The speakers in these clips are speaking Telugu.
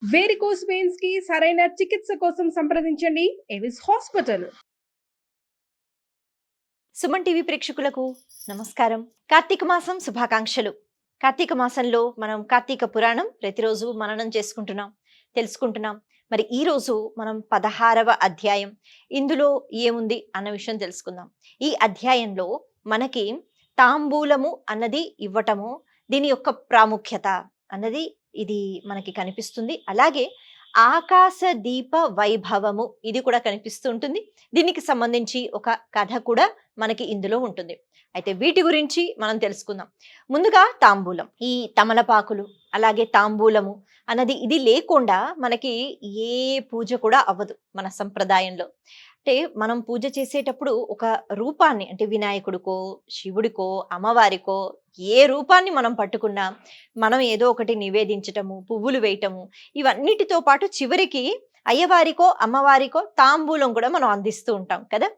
వేరికోస్ వెయిన్స్ కి సరైన చికిత్స కోసం సంప్రదించండి ఎవిస్ హాస్పిటల్. సుమన్ టీవీ ప్రేక్షకులకు నమస్కారం. కార్తీక మాసం శుభాకాంక్షలు. కార్తీక మాసంలో మనం కార్తీక పురాణం ప్రతిరోజు మననం చేసుకుంటున్నాం, తెలుసుకుంటున్నాం. మరి ఈ రోజు మనం 16వ అధ్యాయం, ఇందులో ఏముంది అన్న విషయం తెలుసుకుందాం. ఈ అధ్యాయంలో మనకి తాంబూలము అన్నది ఇవ్వటము, దీని యొక్క ప్రాముఖ్యత అన్నది ఇది మనకి కనిపిస్తుంది. అలాగే ఆకాశ దీప వైభవము ఇది కూడా కనిపిస్తూ ఉంటుంది. దీనికి సంబంధించి ఒక కథ కూడా మనకి ఇందులో ఉంటుంది. అయితే వీటి గురించి మనం తెలుసుకుందాం. ముందుగా తాంబూలం, ఈ తమలపాకులు అలాగే తాంబూలము అన్నది ఇది లేకుండా మనకి ఏ పూజ కూడా అవ్వదు మన సంప్రదాయంలో. అంటే మనం పూజ చేసేటప్పుడు ఒక రూపాన్ని, అంటే వినాయకుడికో శివుడికో అమ్మవారికో ఏ రూపాన్ని మనం పట్టుకున్నా మనం ఏదో ఒకటి నివేదించటము, పువ్వులు వేయటము, ఇవన్నిటితో పాటు చివరికి అయ్యవారికో అమ్మవారికో తాంబూలం కూడా మనం అందిస్తూ ఉంటాం కదా.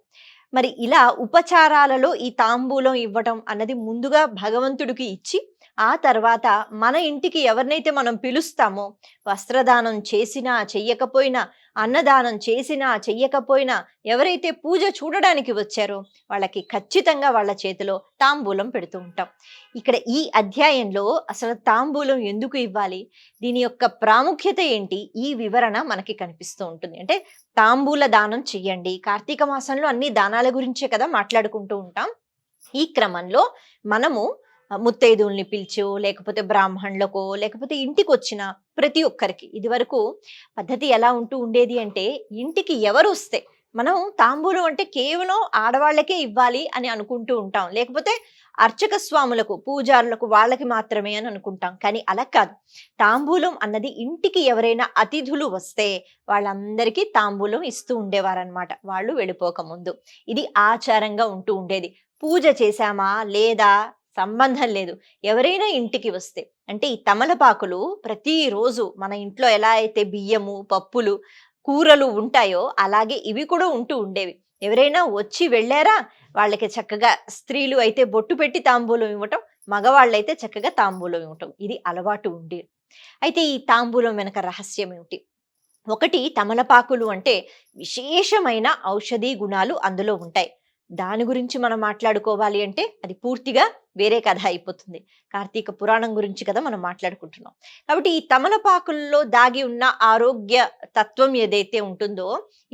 మరి ఇలా ఉపచారాలలో ఈ తాంబూలం ఇవ్వటం అన్నది ముందుగా భగవంతుడికి ఇచ్చి, ఆ తర్వాత మన ఇంటికి ఎవరినైతే మనం పిలుస్తామో, వస్త్రదానం చేసినా చెయ్యకపోయినా, అన్నదానం చేసినా చెయ్యకపోయినా, ఎవరైతే పూజ చూడడానికి వచ్చారో వాళ్ళకి ఖచ్చితంగా వాళ్ళ చేతిలో తాంబూలం పెడుతూ ఉంటాం. ఇక్కడ ఈ అధ్యాయంలో అసలు తాంబూలం ఎందుకు ఇవ్వాలి, దీని యొక్క ప్రాముఖ్యత ఏంటి, ఈ వివరణ మనకి కనిపిస్తూ ఉంటుంది. అంటే తాంబూల దానం చెయ్యండి. కార్తీక మాసంలో అన్ని దానాల గురించే కదా మాట్లాడుకుంటూ ఉంటాం. ఈ క్రమంలో మనము ముత్తైదువుల్ని పిలిచో, లేకపోతే బ్రాహ్మణులకో, లేకపోతే ఇంటికి వచ్చిన ప్రతి ఒక్కరికి, ఇది వరకు పద్ధతి ఎలా ఉంటూ ఉండేది అంటే, ఇంటికి ఎవరు వస్తే మనం తాంబూలం అంటే కేవలం ఆడవాళ్ళకే ఇవ్వాలి అని అనుకుంటూ ఉంటాం, లేకపోతే అర్చక స్వాములకు పూజారులకు వాళ్ళకి మాత్రమే అని అనుకుంటాం. కానీ అలా కాదు. తాంబూలం అన్నది ఇంటికి ఎవరైనా అతిథులు వస్తే వాళ్ళందరికీ తాంబూలం ఇస్తూ ఉండేవారనమాట, వాళ్ళు వెళ్ళిపోక ముందు. ఇది ఆచారంగా ఉంటూ ఉండేది. పూజ చేశామా లేదా సంబంధం లేదు, ఎవరైనా ఇంటికి వస్తే, అంటే ఈ తమలపాకులు ప్రతిరోజు మన ఇంట్లో ఎలా అయితే బియ్యము పప్పులు కూరలు ఉంటాయో అలాగే ఇవి కూడా ఉంటూ ఉండేవి. ఎవరైనా వచ్చి వెళ్ళారా, వాళ్ళకి చక్కగా స్త్రీలు అయితే బొట్టు పెట్టి తాంబూలం ఇవ్వటం, మగవాళ్ళైతే చక్కగా తాంబూలం ఇవ్వటం, ఇది అలవాటు ఉండేది. అయితే ఈ తాంబూలం వెనక రహస్యం ఏమిటి? ఒకటి, తమలపాకులు అంటే విశేషమైన ఔషధీ గుణాలు అందులో ఉంటాయి. దాని గురించి మనం మాట్లాడుకోవాలి అంటే అది పూర్తిగా వేరే కథ అయిపోతుంది. కార్తీక పురాణం గురించి కదా మనం మాట్లాడుకుంటున్నాం. కాబట్టి ఈ తమలపాకుల్లో దాగి ఉన్న ఆరోగ్య తత్వం ఏదైతే ఉంటుందో,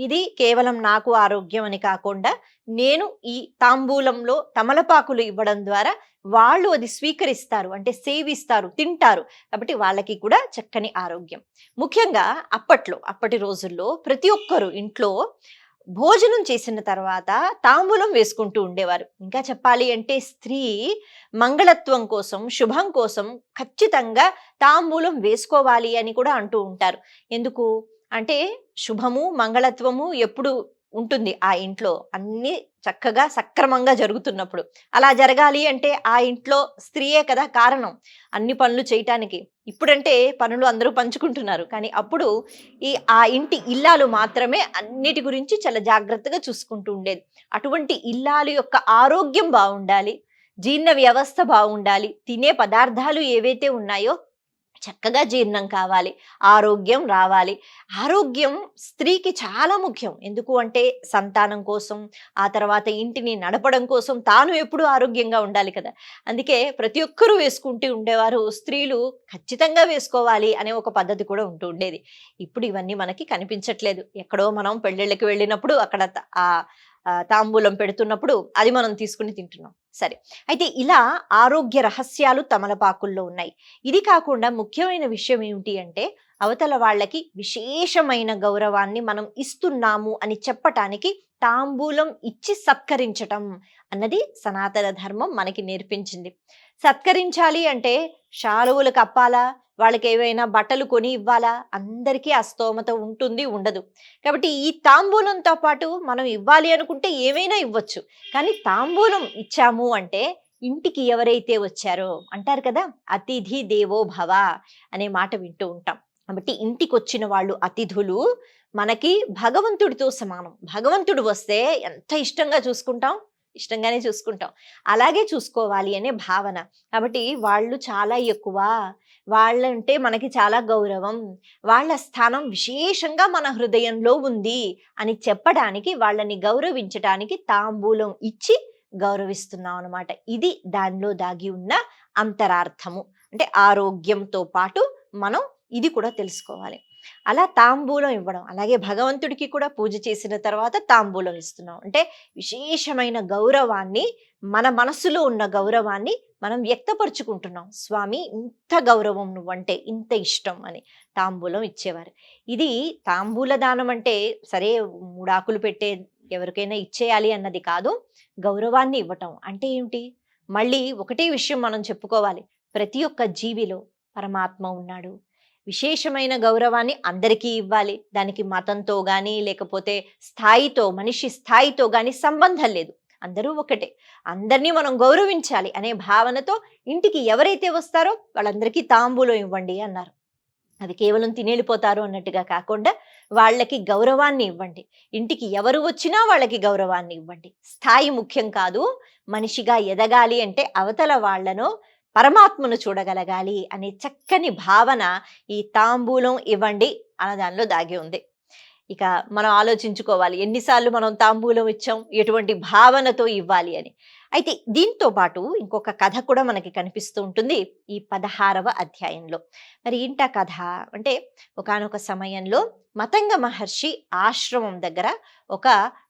ఇది కేవలం నాకు ఆరోగ్యం అని కాకుండా, నేను ఈ తాంబూలంలో తమలపాకులు ఇవ్వడం ద్వారా వాళ్ళు అది స్వీకరిస్తారు, అంటే సేవిస్తారు, తింటారు. కాబట్టి వాళ్ళకి కూడా చక్కని ఆరోగ్యం. ముఖ్యంగా అప్పటి రోజుల్లో ప్రతి ఒక్కరు ఇంట్లో భోజనం చేసిన తర్వాత తాంబూలం వేసుకుంటూ ఉండేవారు. ఇంకా చెప్పాలి అంటే స్త్రీ మంగళత్వం కోసం, శుభం కోసం ఖచ్చితంగా తాంబూలం వేసుకోవాలి అని కూడా అంటూ ఉంటారు. ఎందుకు అంటే శుభము మంగళత్వము ఎప్పుడు ఉంటుంది ఆ ఇంట్లో, అన్ని చక్కగా సక్రమంగా జరుగుతున్నప్పుడు. అలా జరగాలి అంటే ఆ ఇంట్లో స్త్రీయే కదా కారణం అన్ని పనులు చేయటానికి. ఇప్పుడంటే పనులు అందరూ పంచుకుంటున్నారు, కానీ అప్పుడు ఆ ఇంటి ఇల్లాలు మాత్రమే అన్నిటి గురించి చాలా జాగ్రత్తగా చూసుకుంటూ ఉండేది. అటువంటి ఇల్లాలు యొక్క ఆరోగ్యం బాగుండాలి, జీర్ణ వ్యవస్థ బాగుండాలి, తినే పదార్థాలు ఏవైతే ఉన్నాయో చక్కగా జీర్ణం కావాలి, ఆరోగ్యం రావాలి. ఆరోగ్యం స్త్రీకి చాలా ముఖ్యం. ఎందుకు అంటే సంతానం కోసం, ఆ తర్వాత ఇంటిని నడపడం కోసం తాను ఎప్పుడూ ఆరోగ్యంగా ఉండాలి కదా. అందుకే ప్రతి ఒక్కరూ వేసుకుంటూ ఉండేవారు. స్త్రీలు ఖచ్చితంగా వేసుకోవాలి అనే ఒక పద్ధతి కూడా ఉంటూ ఉండేది. ఇప్పుడు ఇవన్నీ మనకి కనిపించట్లేదు. ఎక్కడో మనం పెళ్ళిళ్ళకి వెళ్ళినప్పుడు అక్కడ తాంబూలం పెడుతున్నప్పుడు అది మనం తీసుకుని తింటున్నాం. సరే, అయితే ఇలా ఆరోగ్య రహస్యాలు తమలపాకుల్లో ఉన్నాయి. ఇది కాకుండా ముఖ్యమైన విషయం ఏమిటి అంటే, అవతల వాళ్ళకి విశేషమైన గౌరవాన్ని మనం ఇస్తున్నాము అని చెప్పటానికి తాంబూలం ఇచ్చి సత్కరించటం అన్నది సనాతన ధర్మం మనకి నేర్పించింది. సత్కరించాలి అంటే శాలువులు కప్పాలా, వాళ్ళకి ఏవైనా బట్టలు కొని ఇవ్వాలా, అందరికీ ఆ స్తోమత ఉంటుంది ఉండదు. కాబట్టి ఈ తాంబూలంతో పాటు మనం ఇవ్వాలి అనుకుంటే ఏమైనా ఇవ్వచ్చు. కానీ తాంబూలం ఇచ్చాము అంటే ఇంటికి ఎవరైతే వచ్చారో, అంటారు కదా అతిథి దేవో భవ అనే మాట వింటూ ఉంటాం. కాబట్టి ఇంటికి వచ్చిన వాళ్ళు అతిథులు మనకి భగవంతుడితో సమానం. భగవంతుడు వస్తే ఎంత ఇష్టంగా చూసుకుంటాం, ఇష్టంగానే చూసుకుంటాం. అలాగే చూసుకోవాలి అనే భావన. కాబట్టి వాళ్ళు చాలా ఎక్కువ, వాళ్ళంటే మనకి చాలా గౌరవం, వాళ్ళ స్థానం విశేషంగా మన హృదయంలో ఉంది అని చెప్పడానికి, వాళ్ళని గౌరవించటానికి తాంబూలం ఇచ్చి గౌరవిస్తున్నాం అనమాట. ఇది దానిలో దాగి ఉన్న అంతరార్థము. అంటే ఆరోగ్యంతో పాటు మనం ఇది కూడా తెలుసుకోవాలి. అలా తాంబూలం ఇవ్వడం, అలాగే భగవంతుడికి కూడా పూజ చేసిన తర్వాత తాంబూలం ఇస్తున్నాం. అంటే విశేషమైన గౌరవాన్ని, మన మనసులో ఉన్న గౌరవాన్ని మనం వ్యక్తపరుచుకుంటున్నాం. స్వామి ఇంత గౌరవం నువ్వంటే, ఇంత ఇష్టం అని తాంబూలం ఇచ్చేవారు. ఇది తాంబూల దానం అంటే సరే 3 ఆకులు పెట్టే ఎవరికైనా ఇచ్చేయాలి అన్నది కాదు. గౌరవాన్ని ఇవ్వటం అంటే ఏమిటి? మళ్ళీ ఒకటే విషయం మనం చెప్పుకోవాలి. ప్రతి ఒక్క జీవిలో పరమాత్మ ఉన్నాడు. విశేషమైన గౌరవాన్ని అందరికీ ఇవ్వాలి. దానికి మతంతో గాని, లేకపోతే స్థాయితో, మనిషి స్థాయితో గాని సంబంధం లేదు. అందరూ ఒకటే. అందరినీ మనం గౌరవించాలి అనే భావనతో ఇంటికి ఎవరైతే వస్తారో వాళ్ళందరికీ తాంబూలం ఇవ్వండి అన్నారు. అది కేవలం తినేళ్ళిపోతారు అన్నట్టుగా కాకుండా వాళ్ళకి గౌరవాన్ని ఇవ్వండి. ఇంటికి ఎవరు వచ్చినా వాళ్ళకి గౌరవాన్ని ఇవ్వండి. స్థాయి ముఖ్యం కాదు. మనిషిగా ఎదగాలి అంటే అవతల వాళ్ళను, పరమాత్మను చూడగలగాలి అనే చక్కని భావన ఈ తాంబూలం ఇవ్వండి అన్న దానిలో దాగి ఉంది. ఇక మనం ఆలోచించుకోవాలి, ఎన్నిసార్లు మనం తాంబూలం ఇచ్చాం, ఎటువంటి భావనతో ఇవ్వాలి అని. అయితే దీంతో పాటు ఇంకొక కథ కూడా మనకి కనిపిస్తూ ఉంటుంది ఈ 16వ అధ్యాయంలో. మరి ఏంటా కథ అంటే, ఒకానొక సమయంలో మతంగ మహర్షి ఆశ్రమం దగ్గర ఒక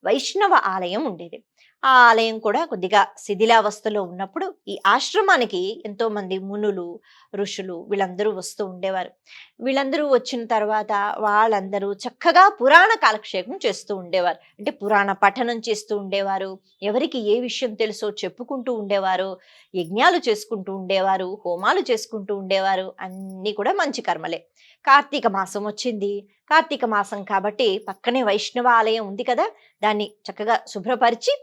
వైష్ణవ ఆలయం ఉండేది. ఆ ఆలయం కూడా కొద్దిగా శిథిలావస్థలో ఉన్నప్పుడు ఈ ఆశ్రమానికి ఎంతో మంది మునులు, ఋషులు వీళ్ళందరూ వస్తూ ఉండేవారు. వీళ్ళందరూ వచ్చిన తర్వాత వాళ్ళందరూ చక్కగా పురాణ కాలక్షేపం చేస్తూ ఉండేవారు. అంటే పురాణ పఠనం చేస్తూ ఉండేవారు. ఎవరికి ఏ విషయం తెలుసో చెప్పుకుంటూ ఉండేవారు. యజ్ఞాలు చేసుకుంటూ ఉండేవారు, హోమాలు చేసుకుంటూ ఉండేవారు. అన్నీ కూడా మంచి కర్మలే. కార్తీక మాసం వచ్చింది. కార్తీక మాసం కాబట్టి పక్కనే వైష్ణవ ఆలయం ఉంది కదా, దాన్ని చక్కగా శుభ్రపరిచి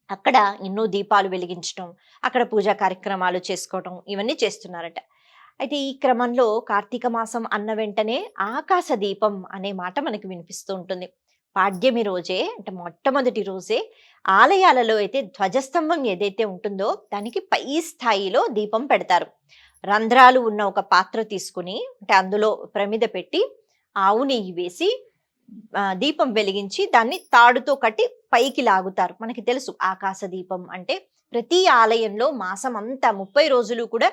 అక్కడ ఎన్నో దీపాలు వెలిగించడం, అక్కడ పూజా కార్యక్రమాలు చేసుకోవటం, ఇవన్నీ చేస్తున్నారట. అయితే ఈ క్రమంలో కార్తీక మాసం అన్న వెంటనే ఆకాశ దీపం అనే మాట మనకి వినిపిస్తూ ఉంటుంది. పాడ్యమి రోజే, అంటే మొట్టమొదటి రోజే ఆలయాలలో అయితే ధ్వజస్తంభం ఏదైతే ఉంటుందో దానికి పై స్థాయిలో దీపం పెడతారు. రంధ్రాలు ఉన్న ఒక పాత్ర తీసుకుని, అంటే అందులో ప్రమిద పెట్టి ఆవు నెయ్యి వేసి దీపం వెలిగించి దాన్ని తాడుతో కట్టి పైకి లాగుతారు. మనకి తెలుసు ఆకాశ దీపం అంటే ప్రతి ఆలయంలో మాసం అంతా 30 రోజులు కూడా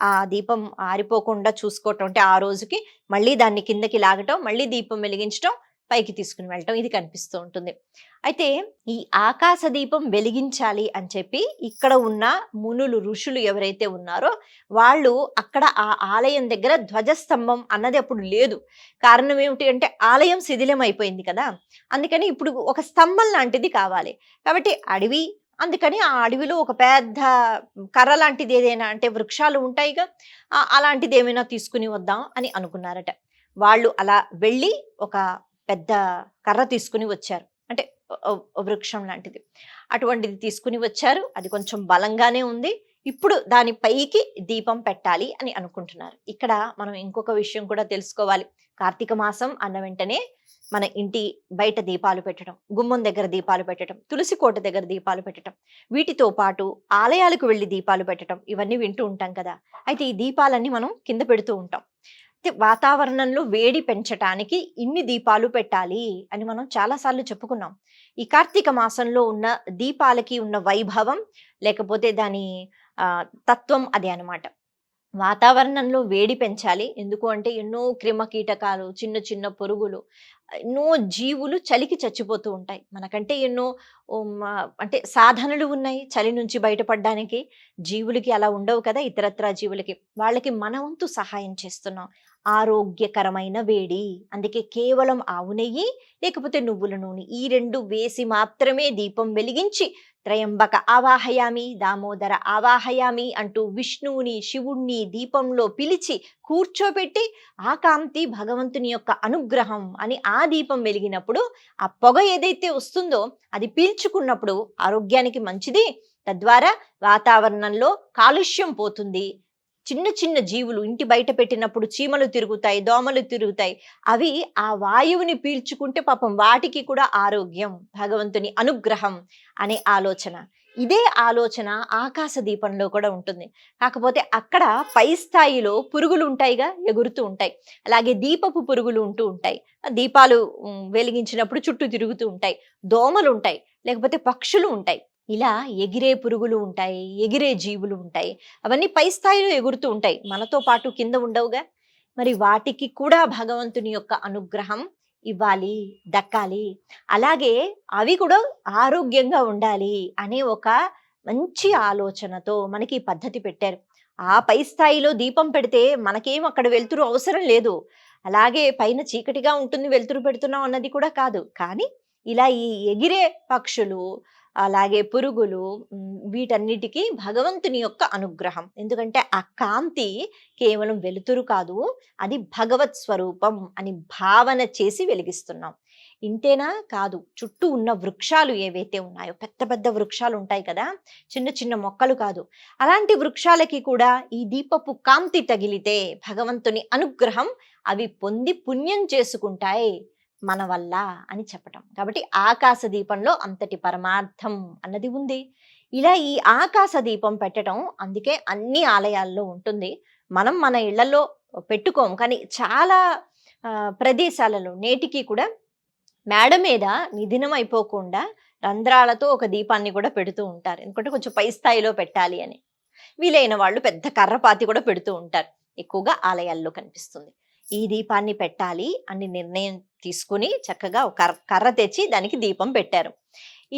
ఆ దీపం ఆరిపోకుండా చూసుకోవటం. అంటే ఆ రోజుకి మళ్ళీ దాన్ని కిందకి లాగటం, మళ్ళీ దీపం వెలిగించటం, పైకి తీసుకుని వెళ్ళటం, ఇది కనిపిస్తూ ఉంటుంది. అయితే ఈ ఆకాశ దీపం వెలిగించాలి అని చెప్పి ఇక్కడ ఉన్న మునులు, ఋషులు ఎవరైతే ఉన్నారో వాళ్ళు అక్కడ ఆ ఆలయం దగ్గర ధ్వజస్తంభం అన్నది అప్పుడు లేదు. కారణం ఏమిటి అంటే ఆలయం శిథిలం అయిపోయింది కదా, అందుకని ఇప్పుడు ఒక స్తంభం లాంటిది కావాలి. కాబట్టి అడవి, అందుకని ఆ అడవిలో ఒక పెద్ద కర్ర లాంటిది ఏదైనా, అంటే వృక్షాలు ఉంటాయిగా, అలాంటిది ఏమైనా తీసుకుని వద్దాం అని అనుకున్నారట. వాళ్ళు అలా వెళ్ళి ఒక పెద్ద కర్ర తీసుకుని వచ్చారు. అంటే వృక్షం లాంటిది, అటువంటిది తీసుకుని వచ్చారు. అది కొంచెం బలంగానే ఉంది. ఇప్పుడు దాని పైకి దీపం పెట్టాలి అని అనుకుంటున్నారు. ఇక్కడ మనం ఇంకొక విషయం కూడా తెలుసుకోవాలి. కార్తీక మాసం అన్న వెంటనే మన ఇంటి బయట దీపాలు పెట్టడం, గుమ్మం దగ్గర దీపాలు పెట్టడం, తులసి కోట దగ్గర దీపాలు పెట్టడం, వీటితో పాటు ఆలయాలకు వెళ్ళి దీపాలు పెట్టడం, ఇవన్నీ వింటూ ఉంటాం కదా. అయితే ఈ దీపాలన్నీ మనం కింద పెడుతూ ఉంటాం. వాతావరణంలో వేడి పెంచటానికి ఇన్ని దీపాలు పెట్టాలి అని మనం చాలాసార్లు చెప్పుకున్నాం. ఈ కార్తీక మాసంలో ఉన్న దీపాలకి ఉన్న వైభవం, లేకపోతే దాని తత్వం అదే అనమాట. వాతావరణంలో వేడి పెంచాలి. ఎందుకు అంటే ఎన్నో క్రిమ కీటకాలు, చిన్న చిన్న పురుగులు, ఎన్నో జీవులు చలికి చచ్చిపోతూ ఉంటాయి. మనకంటే ఎన్నో అంటే సాధనలు ఉన్నాయి చలి నుంచి బయటపడడానికి. జీవులకి అలా ఉండవు కదా, ఇతరత్రా జీవులకి. వాళ్ళకి మన వంతు సహాయం చేస్తున్నాం. ఆరోగ్యకరమైన వేడి, అందుకే కేవలం ఆవు నెయ్యి లేకపోతే నువ్వుల నూనె, ఈ 2 వేసి మాత్రమే దీపం వెలిగించి త్రయంబక ఆవాహయామి, దామోదర ఆవాహయామి అంటూ విష్ణువుని, శివుణ్ణి దీపంలో పిలిచి కూర్చోబెట్టి ఆ కాంతి భగవంతుని యొక్క అనుగ్రహం అని ఆ దీపం వెలిగినప్పుడు ఆ పొగ ఏదైతే వస్తుందో అది పీల్చుకున్నప్పుడు ఆరోగ్యానికి మంచిది. తద్వారా వాతావరణంలో కాలుష్యం పోతుంది, చిన్న చిన్న జీవులు ఇంటి బయట పెట్టినప్పుడు చీమలు తిరుగుతాయి, దోమలు తిరుగుతాయి. అవి ఆ వాయువుని పీల్చుకుంటే పాపం వాటికి కూడా ఆరోగ్యం, భగవంతుని అనుగ్రహం అనే ఆలోచన. ఇదే ఆలోచన ఆకాశ దీపంలో కూడా ఉంటుంది. కాకపోతే అక్కడ పై స్థాయిలో పురుగులు ఉంటాయిగా, ఎగురుతూ ఉంటాయి. అలాగే దీపపు పురుగులు ఉంటూ ఉంటాయి. దీపాలు వెలిగించినప్పుడు చుట్టూ తిరుగుతూ ఉంటాయి. దోమలు ఉంటాయి, లేకపోతే పక్షులు ఉంటాయి. ఇలా ఎగిరే పురుగులు ఉంటాయి, ఎగిరే జీవులు ఉంటాయి. అవన్నీ పై స్థాయిలో ఎగురుతూ ఉంటాయి. మనతో పాటు కింద ఉండవుగా. మరి వాటికి కూడా భగవంతుని యొక్క అనుగ్రహం ఇవ్వాలి, దక్కాలి. అలాగే అవి కూడా ఆరోగ్యంగా ఉండాలి అనే ఒక మంచి ఆలోచనతో మనకి ఈ పద్ధతి పెట్టారు. ఆ పై స్థాయిలో దీపం పెడితే మనకేం అక్కడ వెలుతురు అవసరం లేదు. అలాగే పైన చీకటిగా ఉంటుంది, వెలుతురు పెడుతున్నాం అన్నది కూడా కాదు. కానీ ఇలా ఈ ఎగిరే పక్షులు, అలాగే పురుగులు, వీటన్నిటికీ భగవంతుని యొక్క అనుగ్రహం. ఎందుకంటే ఆ కాంతి కేవలం వెలుతురు కాదు, అది భగవత్ స్వరూపం అని భావన చేసి వెలిగిస్తున్నాం. ఇంతేనా కాదు, చుట్టూ ఉన్న వృక్షాలు ఏవైతే ఉన్నాయో, పెద్ద పెద్ద వృక్షాలు ఉంటాయి కదా, చిన్న చిన్న మొక్కలు కాదు, అలాంటి వృక్షాలకి కూడా ఈ దీపపు కాంతి తగిలితే భగవంతుని అనుగ్రహం అవి పొంది పుణ్యం చేసుకుంటాయి మన వల్ల అని చెప్పటం. కాబట్టి ఆకాశ దీపంలో అంతటి పరమార్థం అన్నది ఉంది. ఇలా ఈ ఆకాశ దీపం పెట్టడం అందుకే అన్ని ఆలయాల్లో ఉంటుంది. మనం మన ఇళ్లలో పెట్టుకోం, కానీ చాలా ప్రదేశాలలో నేటికి కూడా మేడ మీద నిధినం అయిపోకుండా రంధ్రాలతో ఒక దీపాన్ని కూడా పెడుతూ ఉంటారు. ఎందుకంటే కొంచెం పై స్థాయిలో పెట్టాలి అని. వీలైన వాళ్ళు పెద్ద కర్రపాతి కూడా పెడుతూ ఉంటారు. ఎక్కువగా ఆలయాల్లో కనిపిస్తుంది. ఈ దీపాన్ని పెట్టాలి అని నిర్ణయం తీసుకుని చక్కగా ఒక కర్ర తెచ్చి దానికి దీపం పెట్టారు.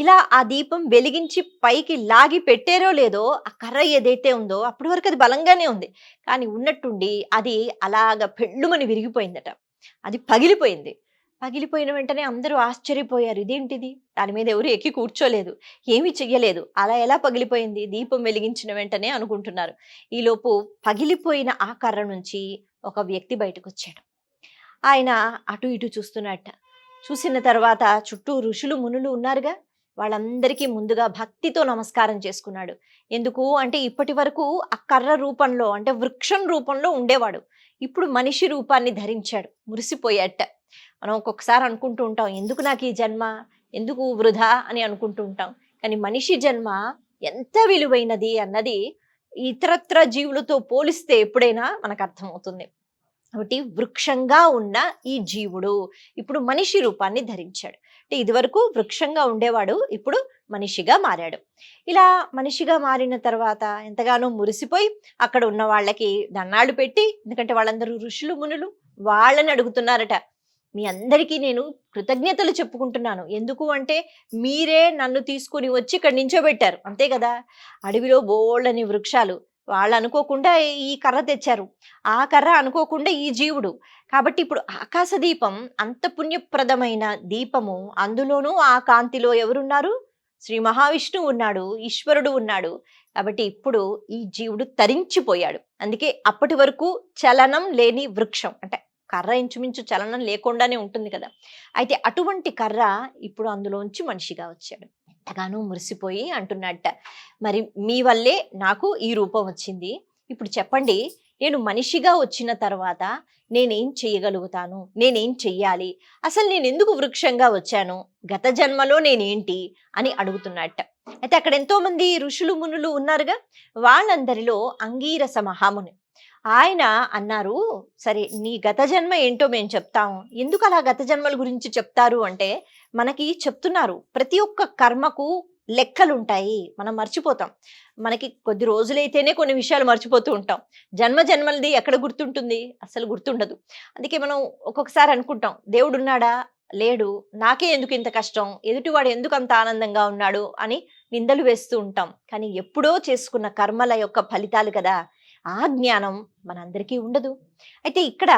ఇలా ఆ దీపం వెలిగించి పైకి లాగి పెట్టారో లేదో, ఆ కర్ర ఏదైతే ఉందో అప్పటి వరకు అది బలంగానే ఉంది, కానీ ఉన్నట్టుండి అది అలాగ పెళ్ళుమని విరిగిపోయిందట. అది పగిలిపోయింది. పగిలిపోయిన వెంటనే అందరూ ఆశ్చర్యపోయారు. ఇదేంటిది? దాని మీద ఎవరు ఎక్కి కూర్చోలేదు, ఏమీ చెయ్యలేదు. అలా ఎలా పగిలిపోయింది? దీపం వెలిగించిన వెంటనే అనుకుంటున్నారు. ఈలోపు పగిలిపోయిన ఆ కర్ర నుంచి ఒక వ్యక్తి బయటకు వచ్చాడు. ఆయన అటు ఇటు చూస్తున్నట్ట. చూసిన తర్వాత చుట్టూ ఋషులు మునులు ఉన్నారుగా, వాళ్ళందరికీ ముందుగా భక్తితో నమస్కారం చేసుకున్నాడు. ఎందుకు అంటే ఇప్పటి వరకు ఆ కర్ర రూపంలో, అంటే వృక్షం రూపంలో ఉండేవాడు. ఇప్పుడు మనిషి రూపాన్ని ధరించాడు. మురిసిపోయాట. మనం ఒక్కొక్కసారి అనుకుంటూ ఉంటాం, ఎందుకు నాకు ఈ జన్మ, ఎందుకు వృధా అని అనుకుంటూ ఉంటాం. కానీ మనిషి జన్మ ఎంత విలువైనది అన్నది ఇతరత్ర జీవులతో పోలిస్తే ఎప్పుడైనా మనకు అర్థమవుతుంది. కాబట్టి వృక్షంగా ఉన్న ఈ జీవుడు ఇప్పుడు మనిషి రూపాన్ని ధరించాడు. అంటే ఇదివరకు వృక్షంగా ఉండేవాడు, ఇప్పుడు మనిషిగా మారాడు. ఇలా మనిషిగా మారిన తర్వాత ఎంతగానో మురిసిపోయి అక్కడ ఉన్న వాళ్ళకి దండాలు పెట్టి, ఎందుకంటే వాళ్ళందరూ ఋషులు మునులు, వాళ్ళని అడుగుతున్నారట, మీ అందరికీ నేను కృతజ్ఞతలు చెప్పుకుంటున్నాను. ఎందుకు అంటే మీరే నన్ను తీసుకుని వచ్చి ఇక్కడ నించోబెట్టారు, అంతే కదా. అడవిలో బోళ్ళని వృక్షాలు, వాళ్ళు అనుకోకుండా ఈ కర్ర తెచ్చారు, ఆ కర్ర అనుకోకుండా ఈ జీవుడు. కాబట్టి ఇప్పుడు ఆకాశ దీపం అంత పుణ్యప్రదమైన దీపము, అందులోనూ ఆ కాంతిలో ఎవరున్నారు? శ్రీ మహావిష్ణువు ఉన్నాడు, ఈశ్వరుడు ఉన్నాడు. కాబట్టి ఇప్పుడు ఈ జీవుడు తరించిపోయాడు. అందుకే అప్పటి వరకు చలనం లేని వృక్షం, అంటే కర్ర ఇంచుమించు చలనం లేకుండానే ఉంటుంది కదా. అయితే అటువంటి కర్ర ఇప్పుడు అందులోంచి మనిషిగా వచ్చాడు. ఎంతగానో మురిసిపోయి అంటున్నట్ట, మరి మీ వల్లే నాకు ఈ రూపం వచ్చింది. ఇప్పుడు చెప్పండి, నేను మనిషిగా వచ్చిన తర్వాత నేనేం చెయ్యగలుగుతాను, నేనేం చెయ్యాలి, అసలు నేను ఎందుకు వృక్షంగా వచ్చాను, గత జన్మలో నేనేంటి అని అడుగుతున్నట్ట. అయితే అక్కడ ఎంతో మంది ఋషులు మునులు ఉన్నారుగా, వాళ్ళందరిలో అంగీరస మహాముని ఆయన అన్నారు, సరే నీ గత జన్మ ఏంటో మేము చెప్తాము. ఎందుకు అలా గత జన్మల గురించి చెప్తారు అంటే, మనకి చెప్తున్నారు ప్రతి ఒక్క కర్మకు లెక్కలుంటాయి, మనం మర్చిపోతాం. మనకి కొద్ది రోజులైతేనే కొన్ని విషయాలు మర్చిపోతూ ఉంటాం. జన్మ జన్మలది ఎక్కడ గుర్తుంటుంది? అసలు గుర్తుండదు. అందుకే మనం ఒక్కొక్కసారి అనుకుంటాం, దేవుడు ఉన్నాడా, లేడు, నాకే ఎందుకు ఇంత కష్టం, ఎదుటివాడు ఎందుకు అంత ఆనందంగా ఉన్నాడు అని నిందలు వేస్తూ ఉంటాం. కానీ ఎప్పుడో చేసుకున్న కర్మల యొక్క ఫలితాలు కదా, ఆ జ్ఞానం మనందరికీ ఉండదు. అయితే ఇక్కడ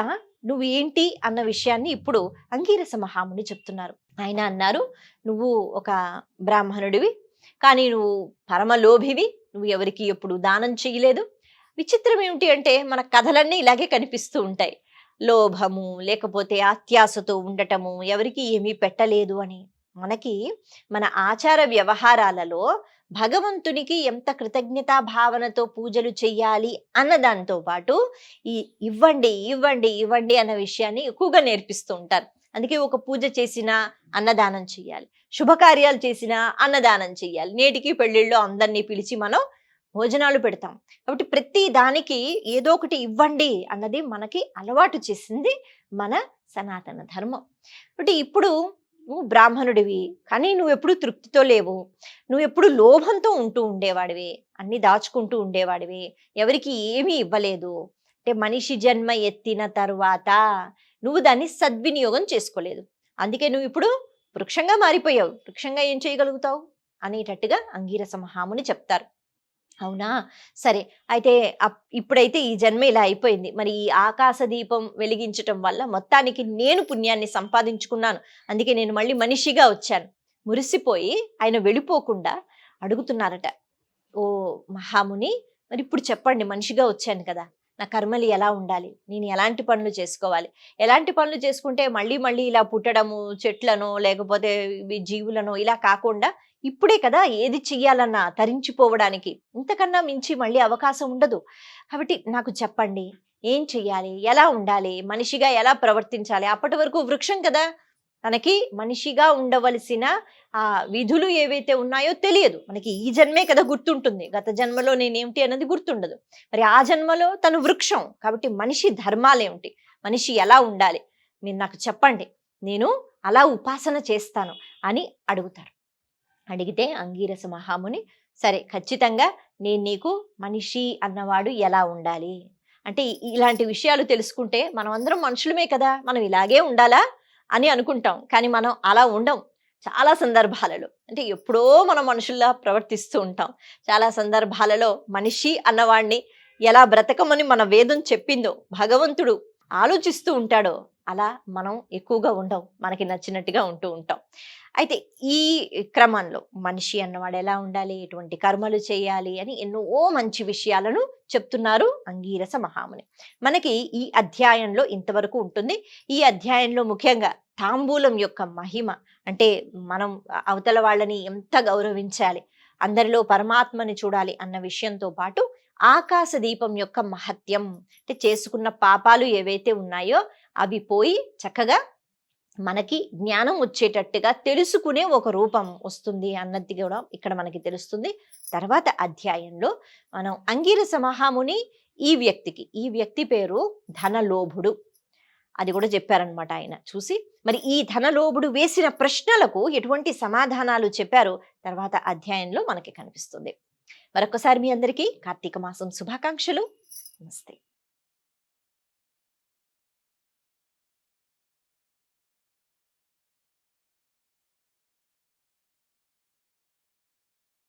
నువ్వు ఏంటి అన్న విషయాన్ని ఇప్పుడు అంగీరస మహాముని చెప్తున్నారు. ఆయన అన్నారు, నువ్వు ఒక బ్రాహ్మణుడివి, కానీ నువ్వు పరమలోభివి, నువ్వు ఎవరికి ఎప్పుడు దానం చేయలేదు. విచిత్రం ఏమిటి అంటే మన కథలన్నీ ఇలాగే కనిపిస్తూ ఉంటాయి. లోభము, లేకపోతే అత్యాశతో ఉండటము, ఎవరికి ఏమీ పెట్టలేదు అని. మనకి మన ఆచార వ్యవహారాలలో భగవంతునికి ఎంత కృతజ్ఞతా భావనతో పూజలు చెయ్యాలి అన్న దానితో పాటు ఈ ఇవ్వండి ఇవ్వండి ఇవ్వండి అన్న విషయాన్ని ఎక్కువగా నేర్పిస్తూ ఉంటారు. అందుకే ఒక పూజ చేసినా అన్నదానం చెయ్యాలి, శుభకార్యాలు చేసినా అన్నదానం చెయ్యాలి. నేటికి పెళ్లిళ్ళు అందరినీ పిలిచి మనం భోజనాలు పెడతాం. కాబట్టి ప్రతి దానికి ఏదో ఒకటి ఇవ్వండి అన్నది మనకి అలవాటు చేసింది మన సనాతన ధర్మం. కాబట్టి ఇప్పుడు నువ్వు బ్రాహ్మణుడివి, కానీ నువ్వెప్పుడు తృప్తితో లేవు, నువ్వెప్పుడు లోభంతో ఉంటూ ఉండేవాడివి, అన్ని దాచుకుంటూ ఉండేవాడివి, ఎవరికి ఏమీ ఇవ్వలేదు. అంటే మనిషి జన్మ ఎత్తిన తరువాత నువ్వు దాన్ని సద్వినియోగం చేసుకోలేదు. అందుకే నువ్వు ఇప్పుడు వృక్షంగా మారిపోయావు. వృక్షంగా ఏం చేయగలుగుతావు అనేటట్టుగా అంగీరస మహాముని చెప్తారు. అవునా, సరే. అయితే ఇప్పుడైతే ఈ జన్మ ఇలా అయిపోయింది. మరి ఈ ఆకాశ దీపం వెలిగించటం వల్ల మొత్తానికి నేను పుణ్యాన్ని సంపాదించుకున్నాను, అందుకే నేను మళ్ళీ మనిషిగా వచ్చాను. మురిసిపోయి ఆయన వెళ్ళిపోకుండా అడుగుతున్నారట, ఓ మహాముని, మరి ఇప్పుడు చెప్పండి, మనిషిగా వచ్చాను కదా, నా కర్మలు ఎలా ఉండాలి, నేను ఎలాంటి పనులు చేసుకోవాలి, ఎలాంటి పనులు చేసుకుంటే మళ్ళీ మళ్ళీ ఇలా పుట్టడము, చెట్లను లేకపోతే జీవులను ఇలా కాకుండా ఇప్పుడే కదా ఏది చెయ్యాలన్నా తరించిపోవడానికి, ఇంతకన్నా మించి మళ్ళీ అవకాశం ఉండదు. కాబట్టి నాకు చెప్పండి, ఏం చెయ్యాలి, ఎలా ఉండాలి, మనిషిగా ఎలా ప్రవర్తించాలి. అప్పటి వరకు వృక్షం కదా, తనకి మనిషిగా ఉండవలసిన ఆ విధులు ఏవైతే ఉన్నాయో తెలియదు. మనకి ఈ జన్మే కదా గుర్తుంటుంది, గత జన్మలో నేనేమిటి అన్నది గుర్తుండదు. మరి ఆ జన్మలో తను వృక్షం కాబట్టి మనిషి ధర్మాలేమిటి, మనిషి ఎలా ఉండాలి, మీరు నాకు చెప్పండి, నేను అలా ఉపాసన చేస్తాను అని అడుగుతారు. అడిగితే అంగీరస మహాముని, సరే ఖచ్చితంగా నేను నీకు మనిషి అన్నవాడు ఎలా ఉండాలి అంటే, ఇలాంటి విషయాలు తెలుసుకుంటే మనం అందరం మనుషులమే కదా, మనం ఇలాగే ఉండాలా అని అనుకుంటాం. కానీ మనం అలా ఉండం చాలా సందర్భాలలో. అంటే ఎప్పుడో మనం మనుషుల్లా ప్రవర్తిస్తూ ఉంటాం. చాలా సందర్భాలలో మనిషి అన్నవాడిని ఎలా బ్రతకమని మన వేదం చెప్పిందో, భగవంతుడు ఆలోచిస్తూ ఉంటాడో అలా మనం ఎక్కువగా ఉండం, మనకి నచ్చినట్టుగా ఉంటూ ఉంటాం. అయితే ఈ క్రమంలో మనిషి అన్నవాడు ఎలా ఉండాలి, ఎటువంటి కర్మలు చేయాలి అని ఎన్నో మంచి విషయాలను చెప్తున్నారు అంగీరస మహాముని. మనకి ఈ అధ్యాయంలో ఇంతవరకు ఉంటుంది. ఈ అధ్యాయంలో ముఖ్యంగా తాంబూలం యొక్క మహిమ, అంటే మనం అవతల వాళ్ళని ఎంత గౌరవించాలి, అందరిలో పరమాత్మని చూడాలి అన్న విషయంతో పాటు ఆకాశ దీపం యొక్క మహత్యం, అంటే చేసుకున్న పాపాలు ఏవైతే ఉన్నాయో అవి పోయి చక్కగా మనకి జ్ఞానం వచ్చేటట్టుగా తెలుసుకునే ఒక రూపం వస్తుంది అన్నది కూడా ఇక్కడ మనకి తెలుస్తుంది. తర్వాత అధ్యాయంలో మనం అంగీరస మహాముని ఈ వ్యక్తి పేరు ధనలోభుడు, అది కూడా చెప్పారనమాట ఆయన చూసి. మరి ఈ ధనలోభుడు వేసిన ప్రశ్నలకు ఎటువంటి సమాధానాలు చెప్పారో తర్వాత అధ్యాయంలో మనకి కనిపిస్తుంది. మరొకసారి మీ అందరికీ కార్తీక మాసం శుభాకాంక్షలు. నమస్తే.